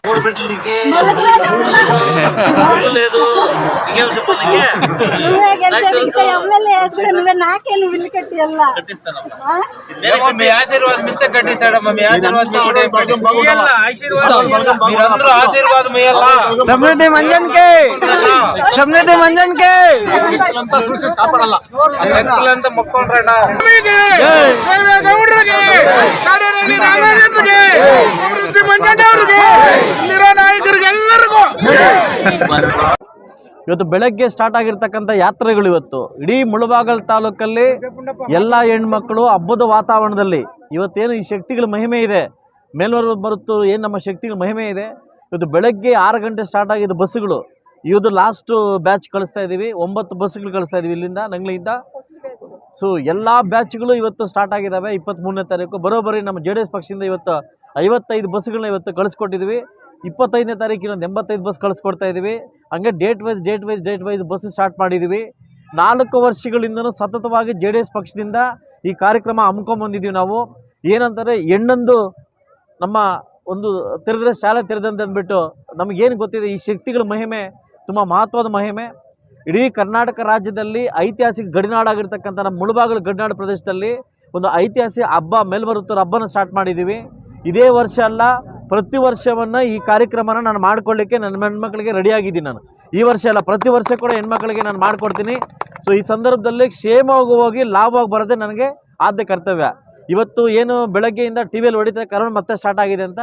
समृद्धि मंजन के समृद्धि मंजन के ಸಮೃದ್ಧಿ ಮಂಜಣ್ಣ ಅವರಿಗೆ ಇಲ್ಲಿರೋ ನಾಯಕರಿಗೆ ಎಲ್ಲರಿಗೂ ಇವತ್ತು ಬೆಳಗ್ಗೆ ಸ್ಟಾರ್ಟ್ ಆಗಿರ್ತಕ್ಕಂಥ ಯಾತ್ರೆಗಳು ಇವತ್ತು ಇಡೀ ಮುಳಬಾಗಲ್ ತಾಲೂಕಲ್ಲಿ ಎಲ್ಲ ಹೆಣ್ಮಕ್ಳು ಹಬ್ಬದ ವಾತಾವರಣದಲ್ಲಿ ಇವತ್ತೇನು ಈ ಶಕ್ತಿಗಳ ಮಹಿಮೆ ಇದೆ ಮೇಲ್ವರೆಗೂ ಬರುತ್ತೋ ಏನು ನಮ್ಮ ಶಕ್ತಿಗಳ ಮಹಿಮೆ ಇದೆ. ಇವತ್ತು ಬೆಳಗ್ಗೆ 6 ಗಂಟೆ ಸ್ಟಾರ್ಟ್ ಆಗಿದ್ದು ಬಸ್ಸುಗಳು ಇವತ್ತು ಲಾಸ್ಟ್ ಬ್ಯಾಚ್ ಕಳಿಸ್ತಾ ಇದ್ದೀವಿ. 9 ಬಸ್ಸುಗಳು ಕಳಿಸ್ತಾ ಇದ್ದೀವಿ ಇಲ್ಲಿಂದ ನಂಗ್ಲಿಂದ. ಸೊ ಎಲ್ಲ ಬ್ಯಾಚ್ಗಳು ಇವತ್ತು ಸ್ಟಾರ್ಟ್ ಆಗಿದ್ದಾವೆ. 23ನೇ ತಾರೀಕು ಬರೋಬ್ಬರಿ ನಮ್ಮ JDS ಪಕ್ಷದಿಂದ ಇವತ್ತು 55 ಬಸ್ಸುಗಳನ್ನ ಇವತ್ತು ಕಳಿಸ್ಕೊಟ್ಟಿದ್ವಿ. 25ನೇ ತಾರೀಕು ಇನ್ನೊಂದು 85 ಬಸ್ ಕಳಿಸ್ಕೊಡ್ತಾ ಇದ್ದೀವಿ. ಹಂಗೆ ಡೇಟ್ ವೈಸ್ ಬಸ್ ಸ್ಟಾರ್ಟ್ ಮಾಡಿದ್ದೀವಿ. 4 ವರ್ಷಗಳಿಂದನೂ ಸತತವಾಗಿ JDS ಪಕ್ಷದಿಂದ ಈ ಕಾರ್ಯಕ್ರಮ ಹಮ್ಮಿಕೊಂಡ್ಬಂದಿದ್ದೀವಿ. ನಾವು ಏನಂತಾರೆ ಹೆಣ್ಣೊಂದು ನಮ್ಮ ಒಂದು ತೆರೆದ್ರೆ ಶಾಲೆ ತೆರೆದಂತೆ ಅಂದ್ಬಿಟ್ಟು ನಮಗೇನು ಗೊತ್ತಿದೆ ಈ ಶಕ್ತಿಗಳ ಮಹಿಮೆ ತುಂಬ ಮಹತ್ವದ ಮಹಿಮೆ. ಇಡೀ ಕರ್ನಾಟಕ ರಾಜ್ಯದಲ್ಲಿ ಐತಿಹಾಸಿಕ ಗಡಿನಾಡಾಗಿರ್ತಕ್ಕಂಥ ನಮ್ಮ ಮುಳಬಾಗಿಲು ಗಡಿನಾಡು ಪ್ರದೇಶದಲ್ಲಿ ಒಂದು ಐತಿಹಾಸಿಕ ಹಬ್ಬ ಮೇಲ್ಬರುತ್ತೂರು ಹಬ್ಬನ ಸ್ಟಾರ್ಟ್ ಮಾಡಿದ್ದೀವಿ. ಇದೇ ವರ್ಷ ಅಲ್ಲ, ಪ್ರತಿ ವರ್ಷವನ್ನು ಈ ಕಾರ್ಯಕ್ರಮನ ನಾನು ಮಾಡ್ಕೊಳ್ಳಿಕ್ಕೆ ನನ್ನ ಹೆಣ್ಮಕ್ಳಿಗೆ ರೆಡಿಯಾಗಿದ್ದೀನಿ. ನಾನು ಈ ವರ್ಷ ಅಲ್ಲ, ಪ್ರತಿ ವರ್ಷ ಕೂಡ ಹೆಣ್ಮಕ್ಳಿಗೆ ನಾನು ಮಾಡಿಕೊಡ್ತೀನಿ. ಸೊ ಈ ಸಂದರ್ಭದಲ್ಲಿ ಕ್ಷೇಮವಾಗಿ ಹೋಗಿ ಲಾಭವಾಗಿ ಬರೋದೇ ನನಗೆ ಆದ್ಯ ಕರ್ತವ್ಯ. ಇವತ್ತು ಏನು ಬೆಳಗ್ಗೆಯಿಂದ ಟಿ ವಿಯಲ್ಲಿ ಹೊಡಿತಾ ಕರೋನಾ ಮತ್ತೆ ಸ್ಟಾರ್ಟ್ ಆಗಿದೆ ಅಂತ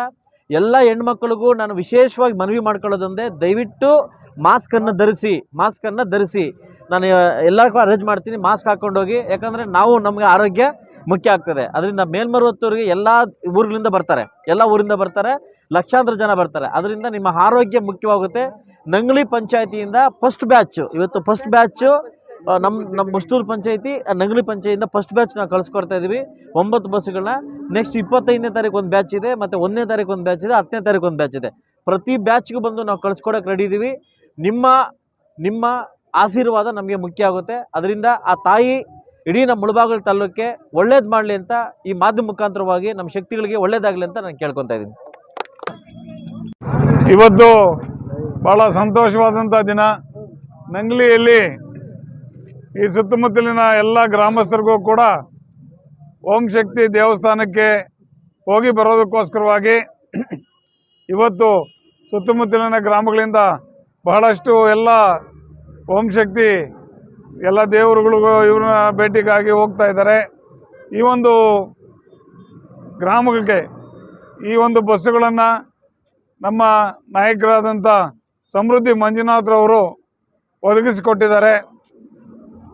ಎಲ್ಲ ಹೆಣ್ಮಕ್ಳಿಗೂ ನಾನು ವಿಶೇಷವಾಗಿ ಮನವಿ ಮಾಡ್ಕೊಳ್ಳೋದಂದರೆ ದಯವಿಟ್ಟು ಮಾಸ್ಕನ್ನು ಧರಿಸಿ ನಾನು ಎಲ್ಲರಿಗೂ ಅರೇಂಜ್ ಮಾಡ್ತೀನಿ. ಮಾಸ್ಕ್ ಹಾಕ್ಕೊಂಡೋಗಿ, ಯಾಕಂದರೆ ನಮಗೆ ಆರೋಗ್ಯ ಮುಖ್ಯ ಆಗ್ತದೆ. ಅದರಿಂದ ಮೇಲ್ಮರುವತ್ತೂರಿಗೆ ಎಲ್ಲ ಊರುಗಳಿಂದ ಬರ್ತಾರೆ, ಲಕ್ಷಾಂತರ ಜನ ಬರ್ತಾರೆ. ಅದರಿಂದ ನಿಮ್ಮ ಆರೋಗ್ಯ ಮುಖ್ಯವಾಗುತ್ತೆ. ನಂಗ್ಲಿ ಪಂಚಾಯತಿಯಿಂದ ಫಸ್ಟ್ ಬ್ಯಾಚು ನಮ್ಮ ಮುಷ್ಟೂರು ಪಂಚಾಯತಿ ನಂಗ್ಲಿ ಪಂಚಾಯತಿಯಿಂದ ಫಸ್ಟ್ ಬ್ಯಾಚ್ ನಾವು ಕಳಿಸ್ಕೊಡ್ತಾ ಇದ್ದೀವಿ 9 ಬಸ್ಸುಗಳನ್ನ. ನೆಕ್ಸ್ಟ್ 25ನೇ ತಾರೀಕು ಒಂದು ಬ್ಯಾಚ್ ಇದೆ, ಮತ್ತು 1ನೇ ತಾರೀಕು ಒಂದು ಬ್ಯಾಚ್ ಇದೆ, 10ನೇ ತಾರೀಕು ಒಂದು ಬ್ಯಾಚ್ ಇದೆ. ಪ್ರತಿ ಬ್ಯಾಚ್ಗೂ ಬಂದು ನಾವು ಕಳಿಸ್ಕೊಡೋಕೆ ರೆಡಿ ಇದ್ದೀವಿ. ನಿಮ್ಮ ಆಶೀರ್ವಾದ ನಮಗೆ ಮುಖ್ಯ ಆಗುತ್ತೆ. ಅದರಿಂದ ಆ ತಾಯಿ ಇಡೀ ನಮ್ಮ ಮುಳಬಾಗಿಲು ತಾಲೂಕಿಗೆ ಒಳ್ಳೇದು ಮಾಡಲಿ ಅಂತ ಈ ಮಾಧ್ಯಮ ಮುಖಾಂತರವಾಗಿ ನಮ್ಮ ಶಕ್ತಿಗಳಿಗೆ ಒಳ್ಳೇದಾಗಲಿ ಅಂತ ನಾನು ಕೇಳ್ಕೊತಾ ಇದ್ದೀನಿ. ಇವತ್ತು ಭಾಳ ಸಂತೋಷವಾದಂಥ ದಿನ. ನಂಗ್ಲಿಯಲ್ಲಿ ಈ ಸುತ್ತಮುತ್ತಲಿನ ಎಲ್ಲ ಗ್ರಾಮಸ್ಥರಿಗೂ ಕೂಡ ಓಂ ಶಕ್ತಿ ದೇವಸ್ಥಾನಕ್ಕೆ ಹೋಗಿ ಬರೋದಕ್ಕೋಸ್ಕರವಾಗಿ ಇವತ್ತು ಸುತ್ತಮುತ್ತಲಿನ ಗ್ರಾಮಗಳಿಂದ ಬಹಳಷ್ಟು ಎಲ್ಲ ಓಂ ಶಕ್ತಿ ಎಲ್ಲ ದೇವರುಗಳಿಗೂ ಇವ್ರನ್ನ ಭೇಟಿಗಾಗಿ ಹೋಗ್ತಾ ಇದ್ದಾರೆ. ಈ ಒಂದು ಗ್ರಾಮಗಳಿಗೆ ಈ ಒಂದು ಬಸ್ಸುಗಳನ್ನು ನಮ್ಮ ನಾಯಕರಾದಂಥ ಸಮೃದ್ಧಿ ಮಂಜುನಾಥ್ರವರು ಒದಗಿಸಿಕೊಟ್ಟಿದ್ದಾರೆ.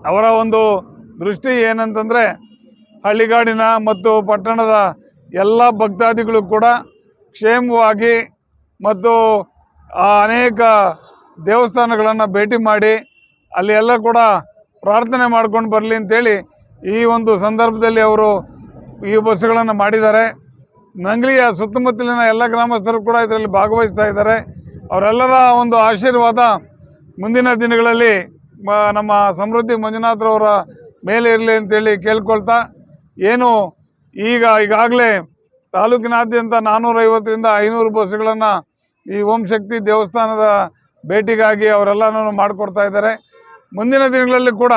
ಅವರ ಒಂದು ದೃಷ್ಟಿ ಏನಂತಂದರೆ ಹಳ್ಳಿಗಾಡಿನ ಮತ್ತು ಪಟ್ಟಣದ ಎಲ್ಲ ಭಕ್ತಾದಿಗಳು ಕೂಡ ಕ್ಷೇಮವಾಗಿ ಮತ್ತು ಅನೇಕ ದೇವಸ್ಥಾನಗಳನ್ನು ಭೇಟಿ ಮಾಡಿ ಅಲ್ಲಿ ಎಲ್ಲ ಕೂಡ ಪ್ರಾರ್ಥನೆ ಮಾಡ್ಕೊಂಡು ಬರಲಿ ಅಂತೇಳಿ ಈ ಒಂದು ಸಂದರ್ಭದಲ್ಲಿ ಅವರು ಈ ಬಸ್ಸುಗಳನ್ನು ಮಾಡಿದ್ದಾರೆ. ನಂಗ್ಲಿಯ ಸುತ್ತಮುತ್ತಲಿನ ಎಲ್ಲ ಗ್ರಾಮಸ್ಥರು ಕೂಡ ಇದರಲ್ಲಿ ಭಾಗವಹಿಸ್ತಾ ಇದ್ದಾರೆ. ಅವರೆಲ್ಲರ ಒಂದು ಆಶೀರ್ವಾದ ಮುಂದಿನ ದಿನಗಳಲ್ಲಿ ನಮ್ಮ ಸಮೃದ್ಧಿ ಮಂಜುನಾಥ್ರವರ ಮೇಲೆ ಇರಲಿ ಅಂತೇಳಿ ಕೇಳ್ಕೊಳ್ತಾ, ಏನು ಈಗಾಗಲೇ ತಾಲೂಕಿನಾದ್ಯಂತ 450ರಿಂದ 500 ಬಸ್ಸುಗಳನ್ನು ಈ ಓಂ ಶಕ್ತಿ ದೇವಸ್ಥಾನದ ಭೇಟಿಗಾಗಿ ಅವರೆಲ್ಲನೂ ಮಾಡಿಕೊಡ್ತಾ ಇದ್ದಾರೆ. ಮುಂದಿನ ದಿನಗಳಲ್ಲಿ ಕೂಡ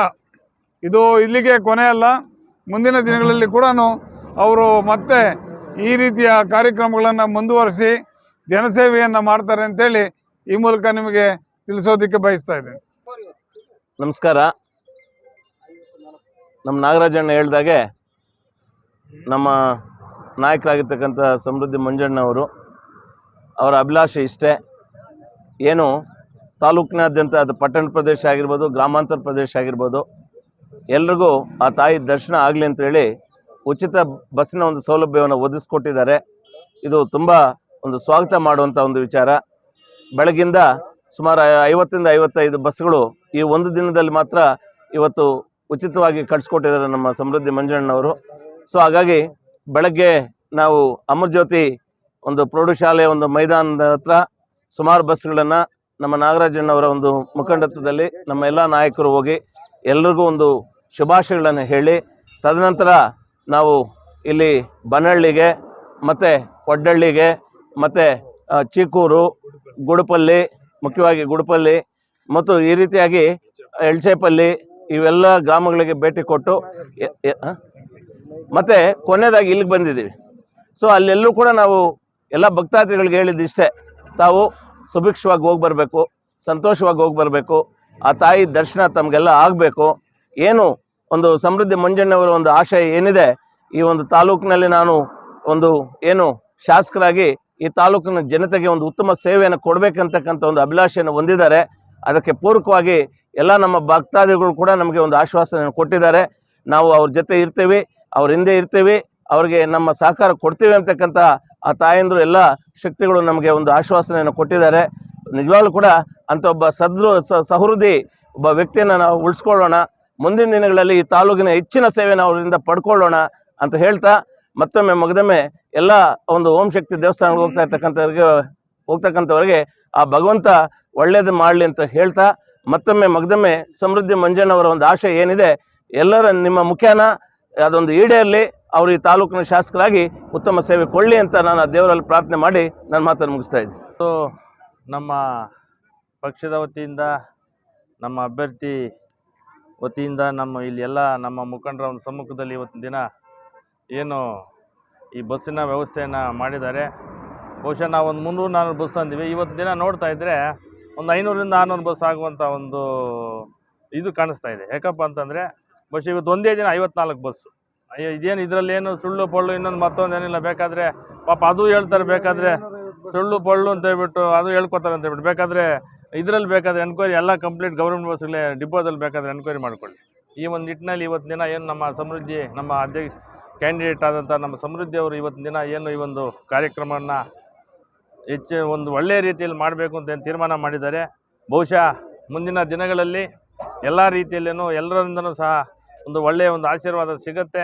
ಇದು ಇಲ್ಲಿಗೆ ಕೊನೆ ಅಲ್ಲ, ಮುಂದಿನ ದಿನಗಳಲ್ಲಿ ಕೂಡ ಅವರು ಮತ್ತೆ ಈ ರೀತಿಯ ಕಾರ್ಯಕ್ರಮಗಳನ್ನು ಮುಂದುವರಿಸಿ ಜನಸೇವೆಯನ್ನು ಮಾಡ್ತಾರೆ ಅಂತೇಳಿ ಈ ಮೂಲಕ ನಿಮಗೆ ತಿಳಿಸೋದಕ್ಕೆ ಬಯಸ್ತಾ ಇದ್ದೇನೆ. ನಮಸ್ಕಾರ. ನಮ್ಮ ನಾಗರಾಜಣ್ಣ ಹೇಳ್ದಾಗೆ ನಮ್ಮ ನಾಯಕರಾಗಿರ್ತಕ್ಕಂಥ ಸಮೃದ್ಧಿ ಮಂಜಣ್ಣವರು ಅವರ ಅಭಿಲಾಷೆ ಇಷ್ಟೇ, ಏನು ತಾಲೂಕಿನಾದ್ಯಂತ ಅದು ಪಟ್ಟಣ ಪ್ರದೇಶ ಆಗಿರ್ಬೋದು, ಗ್ರಾಮಾಂತರ ಪ್ರದೇಶ ಆಗಿರ್ಬೋದು, ಎಲ್ರಿಗೂ ಆ ತಾಯಿ ದರ್ಶನ ಆಗಲಿ ಅಂತೇಳಿ ಉಚಿತ ಬಸ್ಸಿನ ಒಂದು ಸೌಲಭ್ಯವನ್ನು ಒದಗಿಸ್ಕೊಟ್ಟಿದ್ದಾರೆ. ಇದು ತುಂಬ ಒಂದು ಸ್ವಾಗತ ಮಾಡುವಂಥ ಒಂದು ವಿಚಾರ. ಬೆಳಗಿಂದ ಸುಮಾರು 50ರಿಂದ 55 ಬಸ್ಸುಗಳು ಈ ಒಂದು ದಿನದಲ್ಲಿ ಮಾತ್ರ ಇವತ್ತು ಉಚಿತವಾಗಿ ಕಳಿಸ್ಕೊಟ್ಟಿದ್ದಾರೆ ನಮ್ಮ ಸಮೃದ್ಧಿ ಮಂಜಣ್ಣವರು. ಸೊ ಹಾಗಾಗಿ ಬೆಳಗ್ಗೆ ನಾವು ಅಮರಜ್ಯೋತಿ ಒಂದು ಪ್ರೌಢಶಾಲೆಯ ಒಂದು ಮೈದಾನದ ಹತ್ರ ಸುಮಾರು ಬಸ್ಸುಗಳನ್ನು ನಮ್ಮ ನಾಗರಾಜಣ್ಣವರ ಒಂದು ಮುಖಂಡತ್ವದಲ್ಲಿ ನಮ್ಮ ಎಲ್ಲ ನಾಯಕರು ಹೋಗಿ ಎಲ್ರಿಗೂ ಒಂದು ಶುಭಾಶಯಗಳನ್ನು ಹೇಳಿ, ತದನಂತರ ನಾವು ಇಲ್ಲಿ ಬನಹಳ್ಳಿಗೆ ಮತ್ತು ಒಡ್ಡಳ್ಳಿಗೆ ಮತ್ತು ಚೀಕೂರು, ಗುಡುಪಲ್ಲಿ, ಮುಖ್ಯವಾಗಿ ಗುಡುಪಲ್ಲಿ ಮತ್ತು ಈ ರೀತಿಯಾಗಿ ಎಳ್ಚೇಪಲ್ಲಿ ಇವೆಲ್ಲ ಗ್ರಾಮಗಳಿಗೆ ಭೇಟಿ ಕೊಟ್ಟು ಮತ್ತು ಕೊನೆಯದಾಗಿ ಇಲ್ಲಿಗೆ ಬಂದಿದ್ದೀವಿ. ಸೊ ಅಲ್ಲೆಲ್ಲೂ ಕೂಡ ನಾವು ಎಲ್ಲ ಭಕ್ತಾದಿಗಳಿಗೆ ಹೇಳಿದ್ದಿಷ್ಟೇ, ತಾವು ಸುಭಿಕ್ಷವಾಗಿ ಹೋಗಿ ಬರಬೇಕು, ಸಂತೋಷವಾಗಿ ಹೋಗಿ ಬರಬೇಕು, ಆ ತಾಯಿ ದರ್ಶನ ತಮಗೆಲ್ಲ ಆಗಬೇಕು. ಏನು ಒಂದು ಸಮೃದ್ಧಿ ಮಂಜಣ್ಣವರ ಒಂದು ಆಶಯ ಏನಿದೆ, ಈ ಒಂದು ತಾಲೂಕಿನಲ್ಲಿ ನಾನು ಒಂದು ಏನು ಶಾಸಕರಾಗಿ ಈ ತಾಲೂಕಿನ ಜನತೆಗೆ ಒಂದು ಉತ್ತಮ ಸೇವೆಯನ್ನು ಕೊಡಬೇಕಂತಕ್ಕಂಥ ಒಂದು ಅಭಿಲಾಷೆಯನ್ನು ಹೊಂದಿದ್ದಾರೆ. ಅದಕ್ಕೆ ಪೂರಕವಾಗಿ ಎಲ್ಲ ನಮ್ಮ ಭಕ್ತಾದಿಗಳು ಕೂಡ ನಮಗೆ ಒಂದು ಆಶ್ವಾಸನೆಯನ್ನು ಕೊಟ್ಟಿದ್ದಾರೆ. ನಾವು ಅವ್ರ ಜೊತೆ ಇರ್ತೀವಿ, ಅವ್ರ ಹಿಂದೆ ಇರ್ತೀವಿ, ಅವ್ರಿಗೆ ನಮ್ಮ ಸಹಕಾರ ಕೊಡ್ತೀವಿ ಅಂತಕ್ಕಂಥ ಆ ತಾಯಂದರು ಎಲ್ಲ ಶಕ್ತಿಗಳು ನಮಗೆ ಒಂದು ಆಶ್ವಾಸನೆಯನ್ನು ಕೊಟ್ಟಿದ್ದಾರೆ. ನಿಜವಾಗ್ಲೂ ಕೂಡ ಅಂಥ ಒಬ್ಬ ಸಹೃದಯಿ ಒಬ್ಬ ವ್ಯಕ್ತಿಯನ್ನು ನಾವು ಉಳಿಸ್ಕೊಳ್ಳೋಣ. ಮುಂದಿನ ದಿನಗಳಲ್ಲಿ ಈ ತಾಲೂಕಿನ ಹೆಚ್ಚಿನ ಸೇವೆಯನ್ನು ಅವರಿಂದ ಪಡ್ಕೊಳ್ಳೋಣ ಅಂತ ಹೇಳ್ತಾ, ಮತ್ತೊಮ್ಮೆ ಮಗದೊಮ್ಮೆ ಎಲ್ಲ ಒಂದು ಓಂ ಶಕ್ತಿ ದೇವಸ್ಥಾನಕ್ಕೆ ಹೋಗ್ತಕ್ಕಂಥವ್ರಿಗೆ ಆ ಭಗವಂತ ಒಳ್ಳೇದು ಮಾಡಲಿ ಅಂತ ಹೇಳ್ತಾ, ಮತ್ತೊಮ್ಮೆ ಮಗದೊಮ್ಮೆ ಸಮೃದ್ಧಿ ಮಂಜಣ್ಣವರ ಒಂದು ಆಶೆ ಏನಿದೆ, ಎಲ್ಲರ ನಿಮ್ಮ ಮುಖ್ಯನ ಅದೊಂದು ಈಡೇರಲಿ, ಅವರು ಈ ತಾಲೂಕಿನ ಶಾಸಕರಾಗಿ ಉತ್ತಮ ಸೇವೆ ಕೊಡಲಿ ಅಂತ ನಾನು ಆ ದೇವರಲ್ಲಿ ಪ್ರಾರ್ಥನೆ ಮಾಡಿ ನನ್ನ ಮಾತನ್ನು ಮುಗಿಸ್ತಾ ಇದ್ದೀನಿ. ನಮ್ಮ ಪಕ್ಷದ ವತಿಯಿಂದ, ನಮ್ಮ ಅಭ್ಯರ್ಥಿ ವತಿಯಿಂದ, ನಮ್ಮ ಇಲ್ಲಿ ಎಲ್ಲ ನಮ್ಮ ಮುಖಂಡರ ಒಂದು ಸಮ್ಮುಖದಲ್ಲಿ ಇವತ್ತಿನ ದಿನ ಏನು ಈ ಬಸ್ಸಿನ ವ್ಯವಸ್ಥೆಯನ್ನು ಮಾಡಿದ್ದಾರೆ. ಬಹುಶಃ ನಾವು ಒಂದು 300-400 ಬಸ್ ತಂದಿವಿ. ಇವತ್ತಿನ ದಿನ ನೋಡ್ತಾ ಇದ್ದರೆ ಒಂದು 500ರಿಂದ 600 ಬಸ್ ಆಗುವಂಥ ಒಂದು ಇದು ಕಾಣಿಸ್ತಾ ಇದೆ. ಯಾಕಪ್ಪ ಅಂತಂದರೆ ಬಹುಶಃ ಇವತ್ತು ಒಂದೇ ದಿನ 54 ಬಸ್ಸು. ಇದೇನು ಇದರಲ್ಲೇನು ಸುಳ್ಳು ಪಳ್ಳು ಇನ್ನೊಂದು ಮತ್ತೊಂದೇನಿಲ್ಲ. ಬೇಕಾದರೆ ಪಾಪ ಅದು ಹೇಳ್ತಾರೆ, ಬೇಕಾದರೆ ಸುಳ್ಳು ಪಳ್ಳು ಅಂತ ಹೇಳ್ಬಿಟ್ಟು ಅದು ಹೇಳ್ಕೊತಾರೆ ಅಂತ ಹೇಳ್ಬಿಟ್ಟು ಬೇಕಾದರೆ ಇದರಲ್ಲಿ ಬೇಕಾದರೆ ಎನ್ಕ್ವೈರಿ ಎಲ್ಲ ಕಂಪ್ಲೀಟ್ ಗೌರ್ಮೆಂಟ್ ಬಸ್ಗಳೇ ಡಿಪೋದಲ್ಲಿ ಬೇಕಾದರೆ ಎನ್ಕ್ವೈರಿ ಮಾಡ್ಕೊಳ್ಳಿ. ಈ ಒಂದು ನಿಟ್ಟಿನಲ್ಲಿ ಇವತ್ತಿನ ದಿನ ಏನು ನಮ್ಮ ಸಮೃದ್ಧಿ ನಮ್ಮ ಕ್ಯಾಂಡಿಡೇಟ್ ಆದಂಥ ನಮ್ಮ ಸಮೃದ್ಧಿ ಅವರು ಇವತ್ತಿನ ದಿನ ಏನು ಈ ಒಂದು ಕಾರ್ಯಕ್ರಮವನ್ನು ಒಂದು ಒಳ್ಳೆಯ ರೀತಿಯಲ್ಲಿ ಮಾಡಬೇಕು ಅಂತ ಏನು ತೀರ್ಮಾನ ಮಾಡಿದ್ದಾರೆ. ಬಹುಶಃ ಮುಂದಿನ ದಿನಗಳಲ್ಲಿ ಎಲ್ಲ ರೀತಿಯಲ್ಲೇನೂ ಎಲ್ಲರಿಂದನೂ ಸಹ ಒಂದು ಒಳ್ಳೆಯ ಒಂದು ಆಶೀರ್ವಾದ ಸಿಗುತ್ತೆ,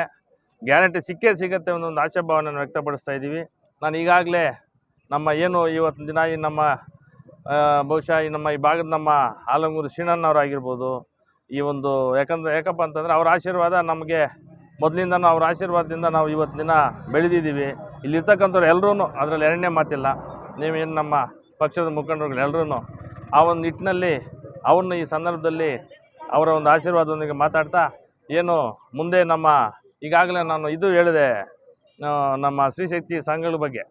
ಗ್ಯಾರಂಟಿ ಸಿಗುತ್ತೆ ಒಂದು ಆಶಾಭಾವನೆಯನ್ನು ವ್ಯಕ್ತಪಡಿಸ್ತಾ ಇದ್ದೀವಿ. ನಾನು ಈಗಾಗಲೇ ನಮ್ಮ ಏನು ಇವತ್ತಿನ ದಿನ ಈ ನಮ್ಮ ಬಹುಶಃ ಈ ನಮ್ಮ ಈ ಭಾಗದ ನಮ್ಮ ಆಲಂಗೂರು ಶ್ರೀನಣ್ಣವರಾಗಿರ್ಬೋದು, ಈ ಒಂದು ಯಾಕಪ್ಪ ಅಂತಂದರೆ ಅವ್ರ ಆಶೀರ್ವಾದ ನಮಗೆ ಮೊದಲಿಂದನೂ ಅವ್ರ ಆಶೀರ್ವಾದದಿಂದ ನಾವು ಇವತ್ತಿನ ದಿನ ಬೆಳೆದಿದ್ದೀವಿ. ಇಲ್ಲಿರ್ತಕ್ಕಂಥವ್ರು ಎಲ್ಲರೂ ಅದರಲ್ಲಿ ಎರಡನೇ ಮಾತಿಲ್ಲ, ನೀವೇನು ನಮ್ಮ ಪಕ್ಷದ ಮುಖಂಡರುಗಳು ಎಲ್ಲರೂ ಆ ಒಂದು ನಿಟ್ಟಿನಲ್ಲಿ ಅವ್ರನ್ನ ಈ ಸಂದರ್ಭದಲ್ಲಿ ಅವರ ಒಂದು ಆಶೀರ್ವಾದದೊಂದಿಗೆ ಮಾತಾಡ್ತಾ ಏನು ಮುಂದೆ ನಮ್ಮ ಈಗಾಗಲೇ ನಾನು ಇದು ಹೇಳಿದೆ ನಮ್ಮ ಶ್ರೀಶಕ್ತಿ ಸಂಘಗಳ ಬಗ್ಗೆ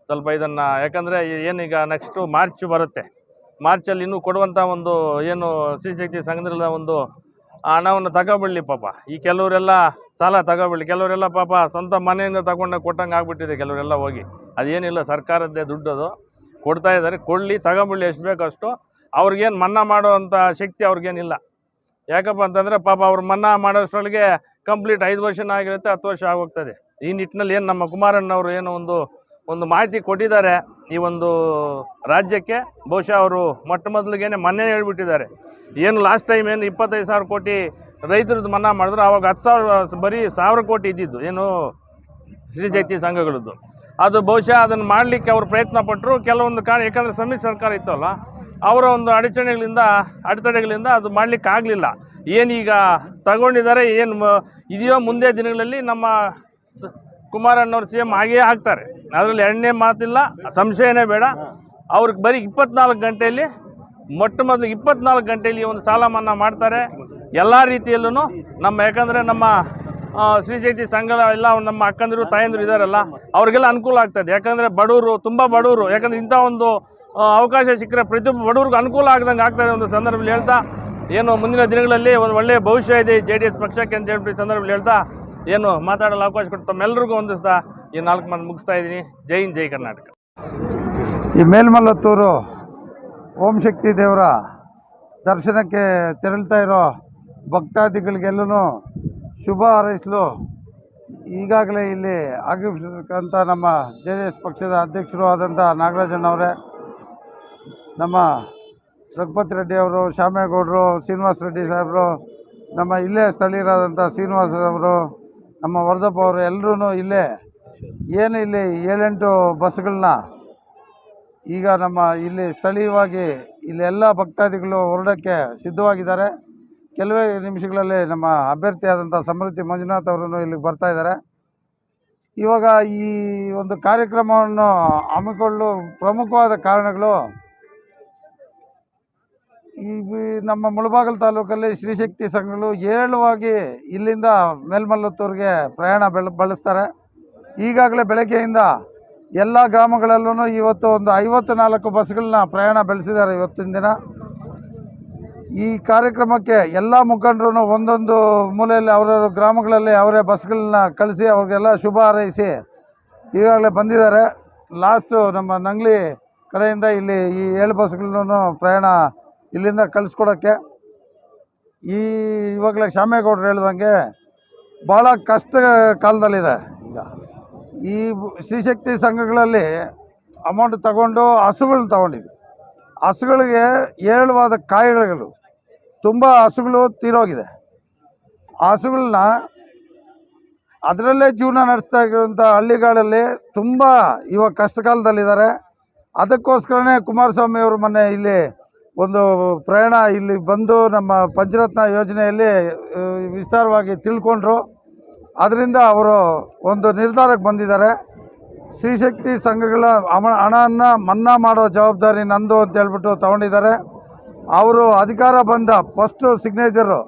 ಸ್ವಲ್ಪ ಇದನ್ನು, ಯಾಕಂದರೆ ಏನೀಗ ನೆಕ್ಸ್ಟು ಮಾರ್ಚ್ ಬರುತ್ತೆ, ಮಾರ್ಚಲ್ಲಿ ಇನ್ನೂ ಕೊಡುವಂಥ ಒಂದು ಏನು ಶ್ರೀಶಕ್ತಿ ಸಂಘದ ಒಂದು ಹಣವನ್ನು ತಗೊಬಿಡಲಿ. ಪಾಪ ಈ ಕೆಲವರೆಲ್ಲ ಸಾಲ ತಗೊಬಿಡಲಿ, ಕೆಲವರೆಲ್ಲ ಪಾಪ ಸ್ವಂತ ಮನೆಯಿಂದ ತಗೊಂಡು ಕೊಟ್ಟಂಗೆ ಆಗ್ಬಿಟ್ಟಿದೆ. ಕೆಲವರೆಲ್ಲ ಹೋಗಿ ಅದೇನಿಲ್ಲ, ಸರ್ಕಾರದ್ದೇ ದುಡ್ಡು ಅದು ಕೊಡ್ತಾ ಇದ್ದಾರೆ, ಕೊಡಲಿ, ತಗೊಬಿಡಲಿ, ಎಷ್ಟು ಬೇಕೋ ಅಷ್ಟು. ಅವ್ರಿಗೇನು ಮನ್ನಾ ಮಾಡುವಂಥ ಶಕ್ತಿ ಅವ್ರಿಗೇನಿಲ್ಲ. ಯಾಕಪ್ಪ ಅಂತಂದರೆ ಪಾಪ ಅವ್ರು ಮನ್ನಾ ಮಾಡೋಷ್ಟರೊಳಗೆ ಕಂಪ್ಲೀಟ್ 5 ವರ್ಷನೂ ಆಗಿರುತ್ತೆ, 10 ವರ್ಷ ಆಗೋಗ್ತದೆ. ಈ ನಿಟ್ಟಿನಲ್ಲಿ ಏನು ನಮ್ಮ ಕುಮಾರಣ್ಣವರು ಏನು ಒಂದು ಮಾಹಿತಿ ಕೊಟ್ಟಿದ್ದಾರೆ ಈ ಒಂದು ರಾಜ್ಯಕ್ಕೆ. ಬಹುಶಃ ಅವರು ಮೊದಲಿಗೆ ಮೊನ್ನೆ ಹೇಳ್ಬಿಟ್ಟಿದ್ದಾರೆ, ಏನು ಲಾಸ್ಟ್ ಟೈಮ್ ಏನು 25,000 ಕೋಟಿ ರೈತರದ್ದು ಮನ್ನಾ ಮಾಡಿದ್ರು, ಆವಾಗ 10,000 ಬರೀ 1,000 ಕೋಟಿ ಇದ್ದಿದ್ದು ಏನು ಶ್ರೀಶಕ್ತಿ ಸಂಘಗಳದ್ದು. ಅದು ಬಹುಶಃ ಅದನ್ನು ಮಾಡಲಿಕ್ಕೆ ಅವರು ಪ್ರಯತ್ನ ಪಟ್ಟರು. ಕೆಲವೊಂದು ಕಾರಣ, ಯಾಕಂದರೆ ಸಮ್ಮಿಶ್ರ ಸರ್ಕಾರ ಇತ್ತಲ್ಲ, ಅವರ ಒಂದು ಅಡೆತಡೆಗಳಿಂದ ಅದು ಮಾಡಲಿಕ್ಕೆ ಆಗಲಿಲ್ಲ. ಏನೀಗ ತಗೊಂಡಿದ್ದಾರೆ, ಏನು ಇದೆಯೋ ಮುಂದೆ ದಿನಗಳಲ್ಲಿ ನಮ್ಮ ಕುಮಾರಣ್ಣವ್ರು CM ಆಗೇ ಆಗ್ತಾರೆ, ಅದರಲ್ಲಿ ಎರಡನೇ ಮಾತಿಲ್ಲ, ಸಂಶಯನೇ ಬೇಡ. ಅವ್ರಿಗೆ ಬರೀ 24 ಗಂಟೆಯಲ್ಲಿ ಮೊದಲು 24 ಗಂಟೆಯಲ್ಲಿ ಒಂದು ಸಾಲ ಮನ್ನಾ ಮಾಡ್ತಾರೆ ಎಲ್ಲ ರೀತಿಯಲ್ಲೂ. ಯಾಕಂದರೆ ನಮ್ಮ ಶ್ರೀಶಕ್ತಿ ಸಂಘ ಎಲ್ಲ ನಮ್ಮ ಅಕ್ಕಂದಿರು ತಾಯಂದಿರು ಇದ್ದಾರಲ್ಲ, ಅವ್ರಿಗೆಲ್ಲ ಅನುಕೂಲ ಆಗ್ತದೆ. ಯಾಕಂದರೆ ಬಡವರು, ತುಂಬ ಬಡವರು, ಯಾಕಂದರೆ ಇಂಥ ಒಂದು ಅವಕಾಶ ಸಿಕ್ಕರೆ ಪ್ರತಿಯೊಬ್ಬ ಬಡವ್ರಿಗೂ ಅನುಕೂಲ ಆಗ್ದಂಗೆ ಆಗ್ತದೆ ಒಂದು ಸಂದರ್ಭದಲ್ಲಿ ಹೇಳ್ತಾ, ಏನು ಮುಂದಿನ ದಿನಗಳಲ್ಲಿ ಒಂದು ಒಳ್ಳೆಯ ಭವಿಷ್ಯ ಇದೆ JDS ಪಕ್ಷಕ್ಕೆ ಅಂತ ಹೇಳ್ಬಿಟ್ಟು ಸಂದರ್ಭದಲ್ಲಿ ಹೇಳ್ತಾ ಏನು ಮಾತಾಡಲು ಅವಕಾಶ ಕೊಟ್ಟು ತಮ್ಮೆಲ್ಲರಿಗೂ ಹೊಂದಿಸ್ತಾ ಈ 4 ಮಾತು ಮುಗಿಸ್ತಾ ಇದ್ದೀನಿ. ಜೈ ಹಿಂದ್, ಜೈ ಕರ್ನಾಟಕ. ಈ ಮೇಲ್ಮಲ್ಲತ್ತೂರು ಓಂ ಶಕ್ತಿ ದೇವರ ದರ್ಶನಕ್ಕೆ ತೆರಳ್ತಾ ಇರೋ ಭಕ್ತಾದಿಗಳಿಗೆಲ್ಲೂ ಶುಭ ಹಾರೈಸಲು ಈಗಾಗಲೇ ಇಲ್ಲಿ ಆಗಮಿಸಿರ್ತಕ್ಕಂಥ ನಮ್ಮ JDS ಪಕ್ಷದ ಅಧ್ಯಕ್ಷರು ಆದಂಥ ನಾಗರಾಜಣ್ಣವರೇ, ನಮ್ಮ ರಘುಪತಿ ರೆಡ್ಡಿ ಅವರು, ಶ್ಯಾಮೇಗೌಡರು, ಶ್ರೀನಿವಾಸ ರೆಡ್ಡಿ ಸಾಹೇಬರು, ನಮ್ಮ ಇಲ್ಲೇ ಸ್ಥಳೀಯರಾದಂಥ ಶ್ರೀನಿವಾಸರವರು, ನಮ್ಮ ವರದಪ್ಪ ಅವರು ಎಲ್ಲರೂ ಇಲ್ಲೇ ಏನು ಇಲ್ಲಿ 7-8 ಬಸ್ಗಳನ್ನ ಈಗ ನಮ್ಮ ಇಲ್ಲಿ ಸ್ಥಳೀಯವಾಗಿ ಇಲ್ಲಿ ಎಲ್ಲ ಭಕ್ತಾದಿಗಳು ಹೊರಡೋಕ್ಕೆ ಸಿದ್ಧವಾಗಿದ್ದಾರೆ. ಕೆಲವೇ ನಿಮಿಷಗಳಲ್ಲಿ ನಮ್ಮ ಅಭ್ಯರ್ಥಿಯಾದಂಥ ಸಮೃದ್ಧಿ ಮಂಜುನಾಥ್ ಅವರು ಇಲ್ಲಿಗೆ ಬರ್ತಾ ಇದ್ದಾರೆ. ಇವಾಗ ಈ ಒಂದು ಕಾರ್ಯಕ್ರಮವನ್ನು ಹಮ್ಮಿಕೊಳ್ಳಲು ಪ್ರಮುಖವಾದ ಕಾರಣಗಳು ಈ ನಮ್ಮ ಮುಳಬಾಗಿಲು ತಾಲೂಕಲ್ಲಿ ಶ್ರೀಶಕ್ತಿ ಸಂಘಗಳು ಹೇರಳವಾಗಿ ಇಲ್ಲಿಂದ ಮೇಲ್ಮಲ್ಲತ್ತೂರಿಗೆ ಪ್ರಯಾಣ ಬಳಸ್ತಾರೆ. ಈಗಾಗಲೇ ಬೆಳಗ್ಗೆಯಿಂದ ಎಲ್ಲ ಗ್ರಾಮಗಳಲ್ಲೂ ಇವತ್ತು ಒಂದು 54 ಬಸ್ಗಳನ್ನ ಪ್ರಯಾಣ ಬೆಳೆಸಿದ್ದಾರೆ. ಇವತ್ತಿನ ದಿನ ಈ ಕಾರ್ಯಕ್ರಮಕ್ಕೆ ಎಲ್ಲ ಮುಖಂಡರು ಒಂದೊಂದು ಮೂಲೆಯಲ್ಲಿ ಅವರವ್ರ ಗ್ರಾಮಗಳಲ್ಲಿ ಅವರೇ ಬಸ್ಗಳನ್ನ ಕಳಿಸಿ ಅವ್ರಿಗೆಲ್ಲ ಶುಭ ಹಾರೈಸಿ ಈಗಾಗಲೇ ಬಂದಿದ್ದಾರೆ. ಲಾಸ್ಟು ನಮ್ಮ ನಂಗ್ಲಿ ಕಡೆಯಿಂದ ಇಲ್ಲಿ ಈ 7 ಬಸ್ಗಳನ್ನು ಪ್ರಯಾಣ ಇಲ್ಲಿಂದ ಕಳಿಸ್ಕೊಡೋಕ್ಕೆ ಇವಾಗಲೇ ಶ್ಯಾಮೇಗೌಡರು ಹೇಳ್ದಂಗೆ ಭಾಳ ಕಷ್ಟ ಕಾಲದಲ್ಲಿದೆ. ಈಗ ಈ ಶ್ರೀಶಕ್ತಿ ಸಂಘಗಳಲ್ಲಿ ಅಮೌಂಟ್ ತಗೊಂಡು ಹಸುಗಳನ್ನ ತಗೊಂಡಿದ್ವಿ. ಹಸುಗಳಿಗೆ ಹೇರಳವಾದ ಕಾಯಿಲೆಗಳು, ತುಂಬ ಹಸುಗಳು ತೀರೋಗಿದೆ. ಹಸುಗಳನ್ನ ಅದರಲ್ಲೇ ಜೀವನ ನಡೆಸ್ತಾ ಇರುವಂಥ ಹಳ್ಳಿಗಳಲ್ಲಿ ತುಂಬ ಇವಾಗ ಕಷ್ಟ ಕಾಲದಲ್ಲಿದ್ದಾರೆ. ಅದಕ್ಕೋಸ್ಕರನೇ ಕುಮಾರಸ್ವಾಮಿ ಅವರು ಮೊನ್ನೆ ಇಲ್ಲಿ ಒಂದು ಪ್ರಯಾಣ ಇಲ್ಲಿ ಬಂದು ನಮ್ಮ ಪಂಚರತ್ನ ಯೋಜನೆಯಲ್ಲಿ ವಿಸ್ತಾರವಾಗಿ ತಿಳ್ಕೊಂಡ್ರು. ಅದರಿಂದ ಅವರು ಒಂದು ನಿರ್ಧಾರಕ್ಕೆ ಬಂದಿದ್ದಾರೆ. ಶ್ರೀಶಕ್ತಿ ಸಂಘಗಳ ಹಣವನ್ನು ಮನ್ನಾ ಮಾಡೋ ಜವಾಬ್ದಾರಿ ನಂದು ಅಂತ ಹೇಳ್ಬಿಟ್ಟು ತಗೊಂಡಿದ್ದಾರೆ. ಅವರು ಅಧಿಕಾರ ಬಂದ ಫಸ್ಟು ಸಿಗ್ನೇಚರು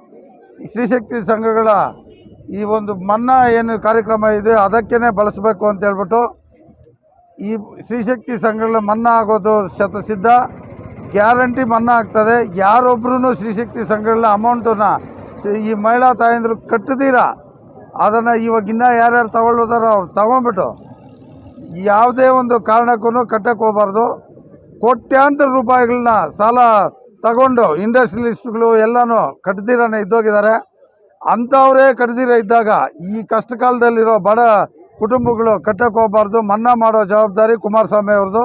ಶ್ರೀಶಕ್ತಿ ಸಂಘಗಳ ಈ ಒಂದು ಮನ್ನಾ ಏನು ಕಾರ್ಯಕ್ರಮ ಇದೆ ಅದಕ್ಕೇ ಬಳಸಬೇಕು ಅಂತ ಹೇಳ್ಬಿಟ್ಟು ಈ ಶ್ರೀಶಕ್ತಿ ಸಂಘಗಳ ಮನ್ನಾ ಆಗೋದು ಶತಸಿದ್ಧ, ಗ್ಯಾರಂಟಿ ಮನ್ನಾ ಆಗ್ತದೆ. ಯಾರೊಬ್ಬರೂ ಶ್ರೀಶಕ್ತಿ ಸಂಘಗಳ ಅಮೌಂಟನ್ನು ಈ ಮಹಿಳಾ ತಾಯಂದರು ಕಟ್ಟದಿರ ಅದನ್ನು ಇವಾಗ ಇನ್ನೂ ಯಾರ್ಯಾರು ತಗೊಳ್ಳೋದಾರೋ ಅವ್ರು ತಗೊಂಬಿಟ್ಟು ಯಾವುದೇ ಒಂದು ಕಾರಣಕ್ಕೂ ಕಟ್ಟಕ್ಕೆ ಹೋಗಬಾರ್ದು. ಕೋಟ್ಯಾಂತರ ರೂಪಾಯಿಗಳನ್ನ ಸಾಲ ತಗೊಂಡು ಇಂಡಸ್ಟ್ರಿಯಲಿಸ್ಟ್ಗಳು ಎಲ್ಲನೂ ಕಟ್ಟದಿರನೇ ಇದ್ದೋಗಿದ್ದಾರೆ. ಅಂಥವರೇ ಕಟ್ಟದಿರ ಇದ್ದಾಗ ಈ ಕಷ್ಟ ಕಾಲದಲ್ಲಿರೋ ಬಡ ಕುಟುಂಬಗಳು ಕಟ್ಟಕ್ಕೆ ಹೋಗಬಾರ್ದು. ಮನ್ನಾ ಮಾಡೋ ಜವಾಬ್ದಾರಿ ಕುಮಾರಸ್ವಾಮಿ ಅವ್ರದ್ದು.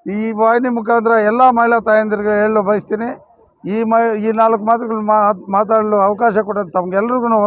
ಈ ವಾಹಿನಿ ಮುಖಾಂತರ ಎಲ್ಲ ಮಹಿಳಾ ತಾಯಂದಿರಿಗೆ ಹೇಳಲು ಬಯಸ್ತೀನಿ. ಈ 4 ಮಾತುಗಳು ಮಾತಾಡಲು ಅವಕಾಶ ಕೊಡೋದು ತಮಗೆಲ್ರಿಗೂ ಒಂದು